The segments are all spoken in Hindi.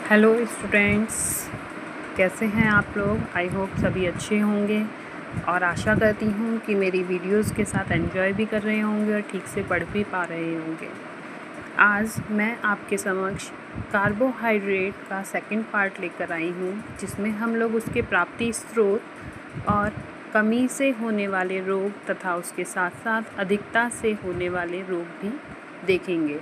हेलो स्टूडेंट्स, कैसे हैं आप लोग। आई होप सभी अच्छे होंगे और आशा करती हूँ कि मेरी वीडियोस के साथ एंजॉय भी कर रहे होंगे और ठीक से पढ़ भी पा रहे होंगे। आज मैं आपके समक्ष कार्बोहाइड्रेट का सेकंड पार्ट लेकर आई हूँ, जिसमें हम लोग उसके प्राप्ति स्रोत और कमी से होने वाले रोग तथा उसके साथ साथ अधिकता से होने वाले रोग भी देखेंगे।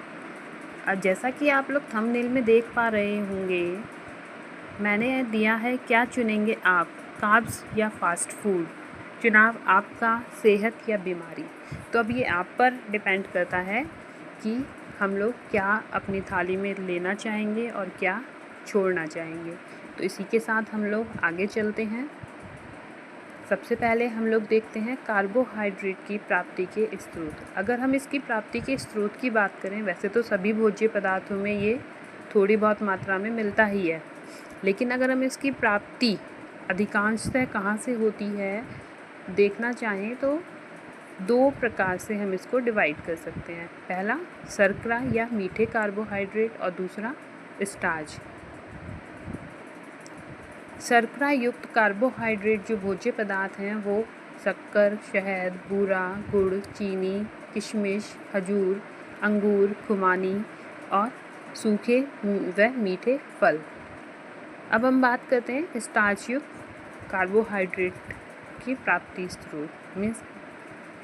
जैसा कि आप लोग थंबनेल में देख पा रहे होंगे, मैंने दिया है क्या चुनेंगे आप, कार्ब्स या फास्ट फूड। चुनाव आपका, सेहत या बीमारी। तो अब ये आप पर डिपेंड करता है कि हम लोग क्या अपनी थाली में लेना चाहेंगे और क्या छोड़ना चाहेंगे। तो इसी के साथ हम लोग आगे चलते हैं। सबसे पहले हम लोग देखते हैं कार्बोहाइड्रेट की प्राप्ति के स्रोत। अगर हम इसकी प्राप्ति के स्रोत की बात करें, वैसे तो सभी भोज्य पदार्थों में ये थोड़ी बहुत मात्रा में मिलता ही है, लेकिन अगर हम इसकी प्राप्ति अधिकांशतः कहाँ से होती है देखना चाहें तो दो प्रकार से हम इसको डिवाइड कर सकते हैं। पहला शर्करा या मीठे कार्बोहाइड्रेट और दूसरा स्टार्च। शर्करा युक्त कार्बोहाइड्रेट जो भोज्य पदार्थ हैं वो शक्कर, शहद, बूरा, गुड़, चीनी, किशमिश, खजूर, अंगूर, खुमानी और सूखे व मीठे फल। अब हम बात करते हैं स्टार्च युक्त कार्बोहाइड्रेट की प्राप्ति स्रोत। मीन्स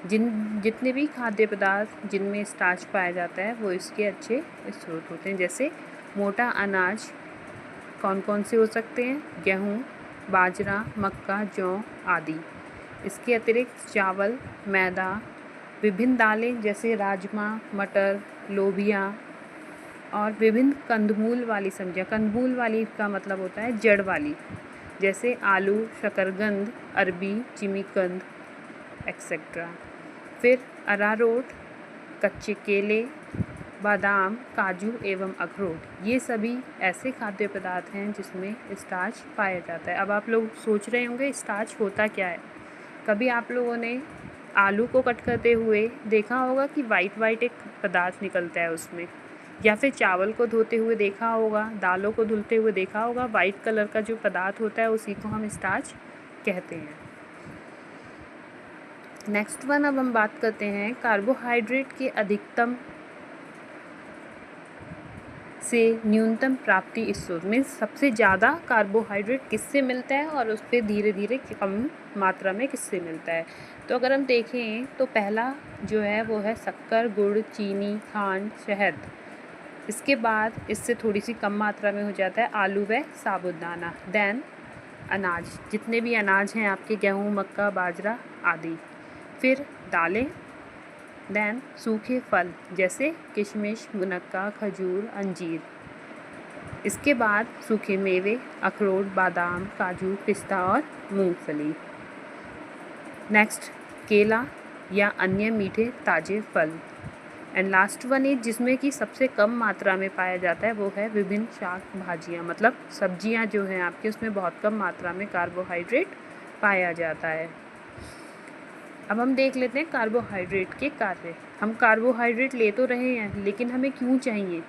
जितने भी खाद्य पदार्थ जिनमें स्टार्च पाया जाता है वो इसके अच्छे स्रोत होते हैं। जैसे मोटा अनाज कौन कौन से हो सकते हैं, गेहूँ, बाजरा, मक्का, जौ आदि। इसके अतिरिक्त चावल, मैदा, विभिन्न दालें जैसे राजमा, मटर, लोबिया और विभिन्न कंदमूल वाली सब्जियाँ। कंदमूल वाली का मतलब होता है जड़ वाली, जैसे आलू, शकरकंद, अरबी, जिमीकंद एक्सेट्रा। फिर अरारोट, कच्चे केले, बादाम, काजू एवं अखरोट, ये सभी ऐसे खाद्य पदार्थ हैं जिसमें स्टार्च पाया जाता है। अब आप लोग सोच रहे होंगे स्टार्च होता क्या है। कभी आप लोगों ने आलू को कट करते हुए देखा होगा कि वाइट एक पदार्थ निकलता है उसमें, या फिर चावल को धोते हुए देखा होगा, दालों को धुलते हुए देखा होगा, वाइट कलर का जो पदार्थ होता है उसी को हम स्टार्च कहते हैं। नेक्स्ट वन, अब हम बात करते हैं कार्बोहाइड्रेट के अधिकतम से न्यूनतम प्राप्ति स्रोत में सबसे ज़्यादा कार्बोहाइड्रेट किससे मिलता है और उस पर धीरे धीरे कम मात्रा में किससे मिलता है। तो अगर हम देखें तो पहला जो है वो है शक्कर, गुड़, चीनी, खांड, शहद। इसके बाद इससे थोड़ी सी कम मात्रा में हो जाता है आलू व साबुदाना। देन अनाज, जितने भी अनाज हैं आपके, गेहूँ, मक्का, बाजरा आदि। फिर दालें। देन सूखे फल जैसे किशमिश, मुनक्का, खजूर, अंजीर। इसके बाद सूखे मेवे, अखरोट, बादाम, काजू, पिस्ता और मूंगफली। नेक्स्ट केला या अन्य मीठे ताज़े फल। एंड लास्ट वन इज जिसमें कि सबसे कम मात्रा में पाया जाता है वो है विभिन्न शाक भाजियाँ, मतलब सब्जियाँ जो हैं आपकी, उसमें बहुत कम मात्रा में कार्बोहाइड्रेट पाया जाता है। अब हम देख लेते हैं कार्बोहाइड्रेट के कार्य। हम कार्बोहाइड्रेट ले तो रहे हैं, लेकिन हमें क्यों चाहिए।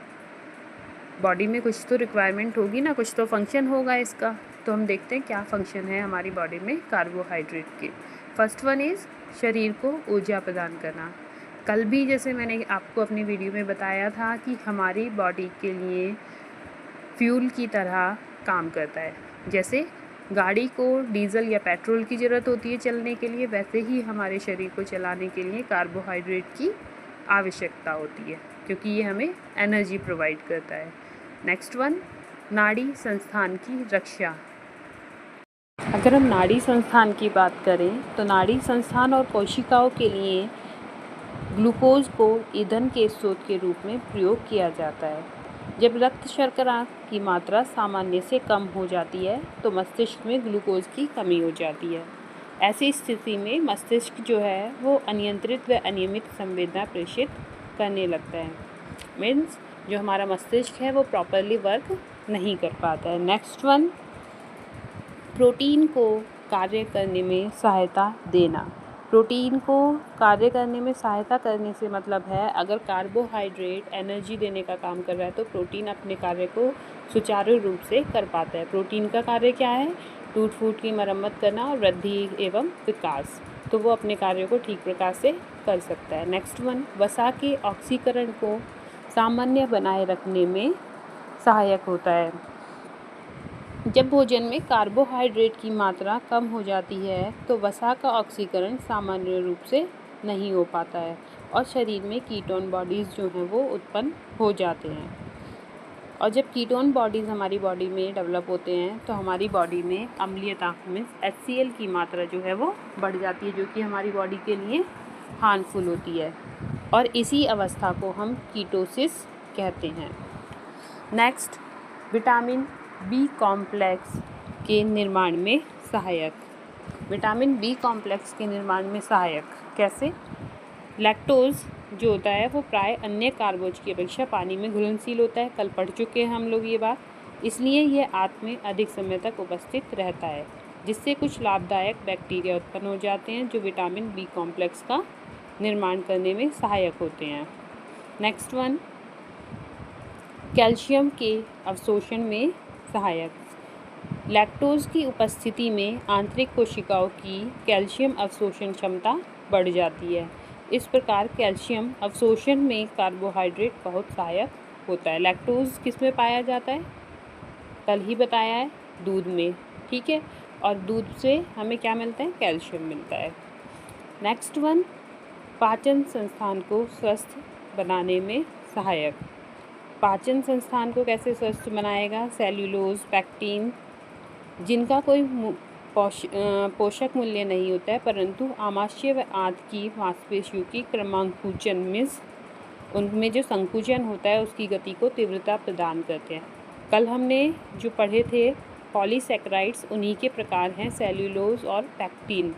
बॉडी में कुछ तो रिक्वायरमेंट होगी ना, कुछ तो फंक्शन होगा इसका। तो हम देखते हैं क्या फंक्शन है हमारी बॉडी में कार्बोहाइड्रेट के। फर्स्ट वन इज़ शरीर को ऊर्जा प्रदान करना। कल भी जैसे मैंने आपको अपनी वीडियो में बताया था कि हमारी बॉडी के लिए फ्यूल की तरह काम करता है। जैसे गाड़ी को डीजल या पेट्रोल की ज़रूरत होती है चलने के लिए, वैसे ही हमारे शरीर को चलाने के लिए कार्बोहाइड्रेट की आवश्यकता होती है, क्योंकि ये हमें एनर्जी प्रोवाइड करता है। नेक्स्ट वन, नाड़ी संस्थान की रक्षा। अगर हम नाड़ी संस्थान की बात करें तो नाड़ी संस्थान और कोशिकाओं के लिए ग्लूकोज को ईंधन के स्रोत के रूप में प्रयोग किया जाता है। जब रक्त शर्करा की मात्रा सामान्य से कम हो जाती है तो मस्तिष्क में ग्लूकोज की कमी हो जाती है। ऐसी स्थिति में मस्तिष्क जो है वो अनियंत्रित व अनियमित संवेदना प्रेषित करने लगता है। मीन्स जो हमारा मस्तिष्क है वो प्रॉपरली वर्क नहीं कर पाता है। नेक्स्ट वन, प्रोटीन को कार्य करने में सहायता देना। प्रोटीन को कार्य करने में सहायता करने से मतलब है अगर कार्बोहाइड्रेट एनर्जी देने का काम कर रहा है तो प्रोटीन अपने कार्य को सुचारू रूप से कर पाता है। प्रोटीन का कार्य क्या है? टूट फूट की मरम्मत करना और वृद्धि एवं विकास, तो वो अपने कार्य को ठीक प्रकार से कर सकता है। नेक्स्ट वन, वसा के ऑक्सीकरण को सामान्य बनाए रखने में सहायक होता है। जब भोजन में कार्बोहाइड्रेट की मात्रा कम हो जाती है तो वसा का ऑक्सीकरण सामान्य रूप से नहीं हो पाता है और शरीर में कीटोन बॉडीज़ जो हैं वो उत्पन्न हो जाते हैं। और जब कीटोन बॉडीज़ हमारी बॉडी में डेवलप होते हैं तो हमारी बॉडी में अम्लीयता मीन्स HCl की मात्रा जो है वो बढ़ जाती है, जो कि हमारी बॉडी के लिए हार्मफुल होती है और इसी अवस्था को हम कीटोसिस कहते हैं। नेक्स्ट, विटामिन बी कॉम्प्लेक्स के निर्माण में सहायक। विटामिन बी कॉम्प्लेक्स के निर्माण में सहायक कैसे? लैक्टोज जो होता है वो प्राय अन्य कार्बोज की अपेक्षा पानी में घुलनशील होता है। कल पढ़ चुके हैं हम लोग ये बात। इसलिए यह आंत में अधिक समय तक उपस्थित रहता है, जिससे कुछ लाभदायक बैक्टीरिया उत्पन्न हो जाते हैं जो विटामिन बी कॉम्प्लेक्स का निर्माण करने में सहायक होते हैं। नेक्स्ट वन, कैल्शियम के अवशोषण में सहायक। लैक्टोज की उपस्थिति में आंतरिक कोशिकाओं की कैल्शियम अवशोषण क्षमता बढ़ जाती है। इस प्रकार कैल्शियम अवशोषण में कार्बोहाइड्रेट बहुत सहायक होता है। लैक्टोज किस में पाया जाता है? कल ही बताया है, दूध में, ठीक है। और दूध से हमें क्या मिलता है? कैल्शियम मिलता है। नेक्स्ट वन, पाचन संस्थान को स्वस्थ बनाने में सहायक। पाचन संस्थान को कैसे स्वस्थ बनाएगा? सेल्यूलोज, पैक्टिन, जिनका कोई पोषक मूल्य नहीं होता है परंतु आमाशय व आंत की मांसपेशियों की क्रमांकुचन मीन्स उनमें जो संकुचन होता है उसकी गति को तीव्रता प्रदान करते हैं। कल हमने जो पढ़े थे पॉलीसैकेराइड्स, उन्हीं के प्रकार हैं सेल्यूलोज और पैक्टिन।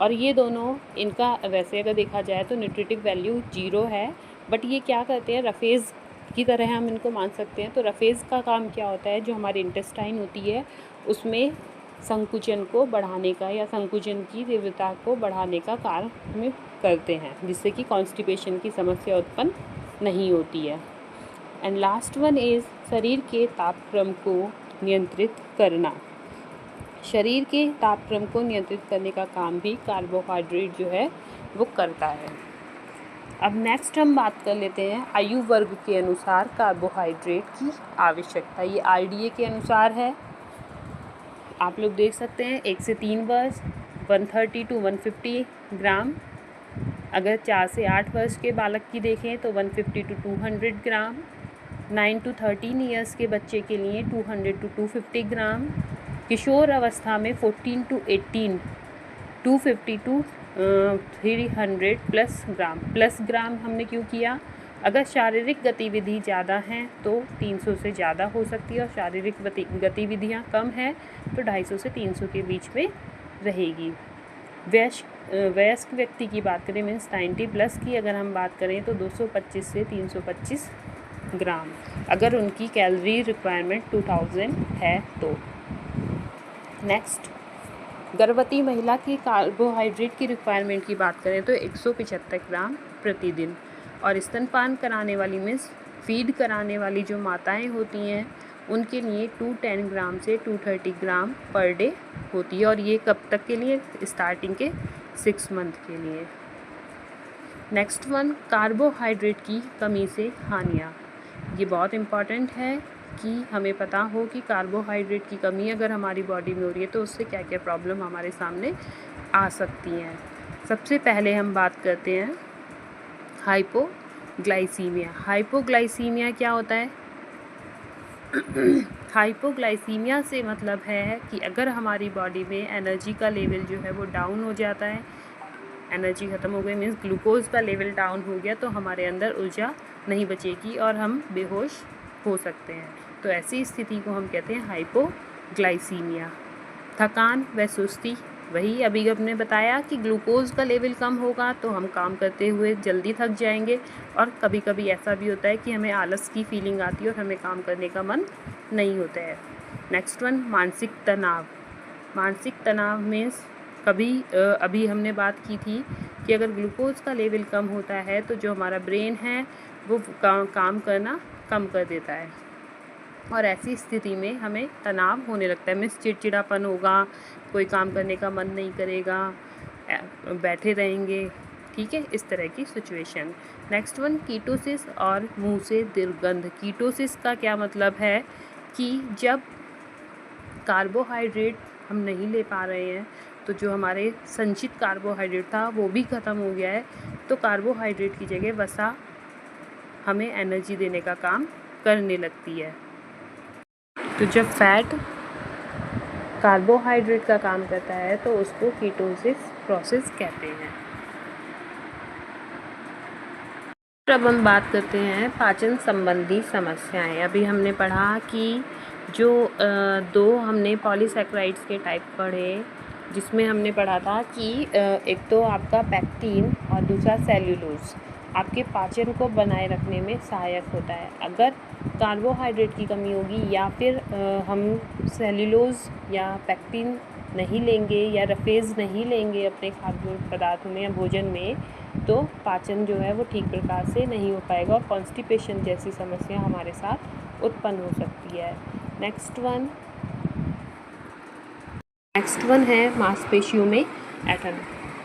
और ये दोनों, इनका वैसे अगर देखा जाए तो न्यूट्रिटिव वैल्यू 0 है, बट ये क्या करते हैं? रफेज की तरह हम इनको मान सकते हैं। तो रफेज का काम क्या होता है? जो हमारी इंटेस्टाइन होती है उसमें संकुचन को बढ़ाने का या संकुचन की तीव्रता को बढ़ाने का कार्य करते हैं, जिससे कि कॉन्स्टिपेशन की समस्या उत्पन्न नहीं होती है। एंड लास्ट वन इज़ शरीर के तापक्रम को नियंत्रित करना। शरीर के तापक्रम को नियंत्रित करने का काम भी कार्बोहाइड्रेट जो है वो करता है। अब नेक्स्ट हम बात कर लेते हैं आयु वर्ग के अनुसार कार्बोहाइड्रेट की आवश्यकता। ये RDA के अनुसार है। आप लोग देख सकते हैं 1 से 3 वर्ष 130 to 150 ग्राम। अगर 4 से 8 वर्ष के बालक की देखें तो 150 to 200 ग्राम। 9 to 13 ईयर्स के बच्चे के लिए 200 to 250 ग्राम। किशोर अवस्था में 14 to 18 250 to 300 plus gram. Plus ग्राम हमने क्यों किया? अगर शारीरिक गतिविधि ज़्यादा हैं तो 300 से ज़्यादा हो सकती है और शारीरिक गतिविधियाँ कम हैं तो 250 से 300 के बीच में रहेगी। वयस्क व्यक्ति की बात करें मीन्स 90 प्लस की अगर हम बात करें तो 225 से 325 ग्राम, अगर उनकी कैलोरी रिक्वायरमेंट 2000 है तो। नेक्स्ट, गर्भवती महिला की कार्बोहाइड्रेट की रिक्वायरमेंट की बात करें तो 175 ग्राम प्रतिदिन। और स्तनपान कराने वाली मीन्स फीड कराने वाली जो माताएं होती हैं उनके लिए 210 ग्राम से 230 ग्राम पर डे होती है। और ये कब तक के लिए? स्टार्टिंग के 6 मंथ के लिए। नेक्स्ट वन, कार्बोहाइड्रेट की कमी से हानियाँ। ये बहुत इम्पॉर्टेंट है कि हमें पता हो कि कार्बोहाइड्रेट की कमी अगर हमारी बॉडी में हो रही है तो उससे क्या क्या प्रॉब्लम हमारे सामने आ सकती हैं। सबसे पहले हम बात करते हैं हाइपोग्लाइसीमिया। हाइपोग्लाइसीमिया क्या होता है? हाइपोग्लाइसीमिया से मतलब है कि अगर हमारी बॉडी में एनर्जी का लेवल जो है वो डाउन हो जाता है, एनर्जी ख़त्म हो गई मीन्स ग्लूकोज का लेवल डाउन हो गया तो हमारे अंदर ऊर्जा नहीं बचेगी और हम बेहोश हो सकते हैं। तो ऐसी स्थिति को हम कहते हैं हाइपोग्लाइसीमिया। थकान व सुस्ती, वही अभी हमने बताया कि ग्लूकोज का लेवल कम होगा तो हम काम करते हुए जल्दी थक जाएंगे और कभी कभी ऐसा भी होता है कि हमें आलस की फीलिंग आती है और हमें काम करने का मन नहीं होता है। नेक्स्ट वन, मानसिक तनाव। मानसिक तनाव मीन्स अभी हमने बात की थी कि अगर ग्लूकोज का लेवल कम होता है तो जो हमारा ब्रेन है वो काम करना कम कर देता है, और ऐसी स्थिति में हमें तनाव होने लगता है, मीन्स चिड़चिड़ापन होगा, कोई काम करने का मन नहीं करेगा, बैठे रहेंगे, ठीक है, इस तरह की सिचुएशन। नेक्स्ट वन, कीटोसिस और मुंह से दुर्गंध। कीटोसिस का क्या मतलब है कि जब कार्बोहाइड्रेट हम नहीं ले पा रहे हैं तो जो हमारे संचित कार्बोहाइड्रेट था वो भी ख़त्म हो गया है, तो कार्बोहाइड्रेट की जगह वसा हमें एनर्जी देने का काम करने लगती है। तो जब फैट कार्बोहाइड्रेट का काम करता है तो उसको कीटोसिस प्रोसेस कहते हैं। अब हम बात करते हैं पाचन संबंधी समस्याएं। अभी हमने पढ़ा कि जो दो हमने पॉलीसैकेराइड्स के टाइप पढ़े, जिसमें हमने पढ़ा था कि एक तो आपका पैक्टिन और दूसरा सेल्यूलोज आपके पाचन को बनाए रखने में सहायक होता है। अगर कार्बोहाइड्रेट की कमी होगी या फिर हम सेल्यूलोज या पैक्टिन नहीं लेंगे या रफेज नहीं लेंगे अपने खाद्य पदार्थों में या भोजन में, तो पाचन जो है वो ठीक प्रकार से नहीं हो पाएगा और कॉन्स्टिपेशन जैसी समस्या हमारे साथ उत्पन्न हो सकती है। नेक्स्ट वन है मांसपेशियों में ऐंठन।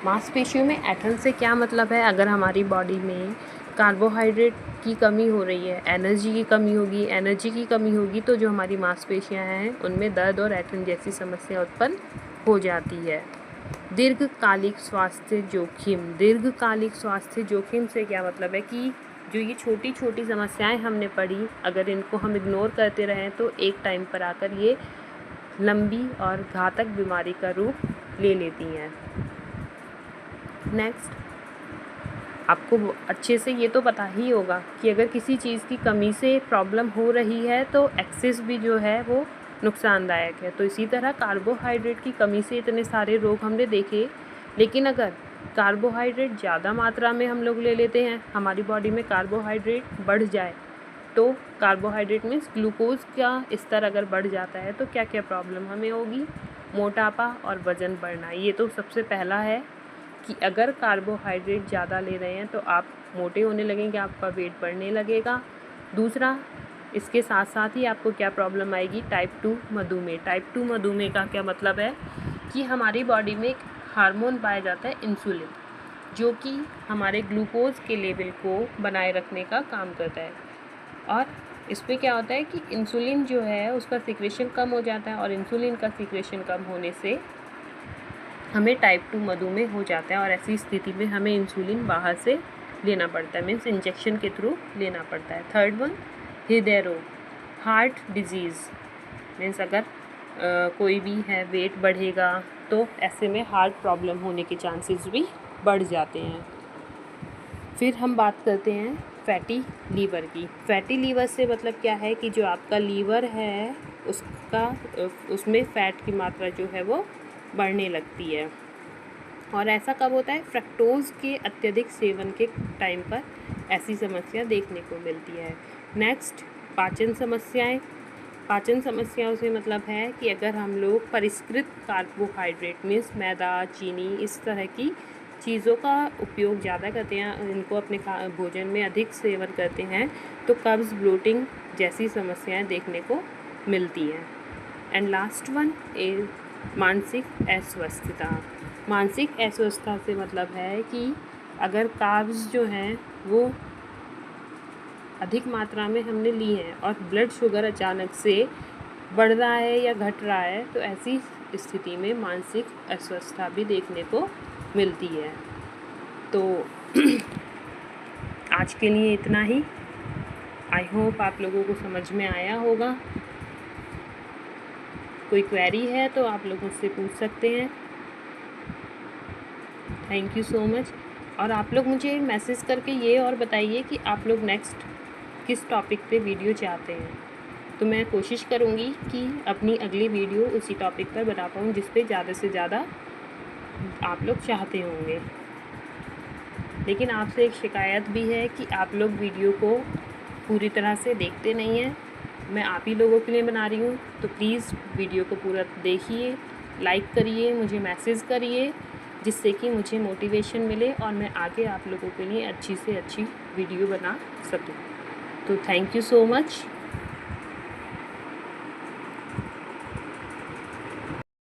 मांसपेशियों में ऐंठन से क्या मतलब है, अगर हमारी बॉडी में कार्बोहाइड्रेट की कमी हो रही है, एनर्जी की कमी होगी तो जो हमारी मांसपेशियां हैं उनमें दर्द और ऐंठन जैसी समस्या उत्पन्न हो जाती है। दीर्घकालिक स्वास्थ्य जोखिम से क्या मतलब है कि जो ये छोटी छोटी समस्याएं हमने पढ़ी, अगर इनको हम इग्नोर करते रहें तो एक टाइम पर आकर ये लंबी और घातक बीमारी का रूप ले लेती हैं। नेक्स्ट, आपको अच्छे से ये तो पता ही होगा कि अगर किसी चीज़ की कमी से प्रॉब्लम हो रही है तो एक्सेस भी जो है वो नुकसानदायक है। तो इसी तरह कार्बोहाइड्रेट की कमी से इतने सारे रोग हमने देखे, लेकिन अगर कार्बोहाइड्रेट ज़्यादा मात्रा में हम लोग ले लेते हैं, हमारी बॉडी में कार्बोहाइड्रेट बढ़ जाए, तो कार्बोहाइड्रेट मीन्स ग्लूकोज का स्तर अगर बढ़ जाता है तो क्या क्या प्रॉब्लम हमें होगी, मोटापा और वज़न बढ़ना। ये तो सबसे पहला है कि अगर कार्बोहाइड्रेट ज़्यादा ले रहे हैं तो आप मोटे होने लगेंगे, आपका वेट बढ़ने लगेगा। दूसरा, इसके साथ साथ ही आपको क्या प्रॉब्लम आएगी, टाइप 2 मधुमेह। टाइप 2 मधुमेह का क्या मतलब है कि हमारी बॉडी में एक हार्मोन पाया जाता है इंसुलिन, जो कि हमारे ग्लूकोज के लेवल को बनाए रखने का काम करता है। और इस पर क्या होता है कि इंसुलिन जो है उसका सिक्रेशन कम हो जाता है, और इंसुलिन का सिक्रेशन कम होने से हमें टाइप 2 मधुमेह हो जाता है, और ऐसी स्थिति में हमें इंसुलिन बाहर से लेना पड़ता है, मीन्स इंजेक्शन के थ्रू लेना पड़ता है। थर्ड वन, हृदय रोग, हार्ट डिजीज़, मीन्स अगर कोई भी है वेट बढ़ेगा तो ऐसे में हार्ट प्रॉब्लम होने के चांसेस भी बढ़ जाते हैं। फिर हम बात करते हैं फैटी लीवर की। फैटी लीवर से मतलब क्या है कि जो आपका लीवर है उसमें फ़ैट की मात्रा जो है वो बढ़ने लगती है, और ऐसा कब होता है, फ्रक्टोज़ के अत्यधिक सेवन के टाइम पर ऐसी समस्या देखने को मिलती है। नेक्स्ट, पाचन समस्याओं से मतलब है कि अगर हम लोग परिष्कृत कार्बोहाइड्रेट मीन्स मैदा, चीनी, इस तरह की चीज़ों का उपयोग ज़्यादा करते हैं, इनको अपने भोजन में अधिक सेवन करते हैं, तो कब्ज़, ब्लोटिंग जैसी समस्याएं देखने को मिलती हैं। एंड लास्ट वन इज मानसिक अस्वस्थता से मतलब है कि अगर कार्ब्स जो हैं वो अधिक मात्रा में हमने ली हैं और ब्लड शुगर अचानक से बढ़ रहा है या घट रहा है, तो ऐसी स्थिति में मानसिक अस्वस्थता भी देखने को मिलती है। तो आज के लिए इतना ही। आई होप आप लोगों को समझ में आया होगा। कोई क्वेरी है तो आप लोग मुझसे पूछ सकते हैं। Thank you so much. और आप लोग मुझे मैसेज करके ये और बताइए कि आप लोग नेक्स्ट किस टॉपिक पे वीडियो चाहते हैं, तो मैं कोशिश करूँगी कि अपनी अगली वीडियो उसी टॉपिक पर बना पाऊँ जिस पे ज़्यादा से ज़्यादा आप लोग चाहते होंगे। लेकिन आपसे एक शिकायत भी है कि आप लोग वीडियो को पूरी तरह से देखते नहीं हैं। मैं आप ही लोगों के लिए बना रही हूँ, तो प्लीज़ वीडियो को पूरा देखिए लाइक करिए, मुझे मैसेज करिए, जिससे कि मुझे मोटिवेशन मिले और मैं आगे आप लोगों के लिए अच्छी से अच्छी वीडियो बना सकूँ। तो थैंक यू सो मच।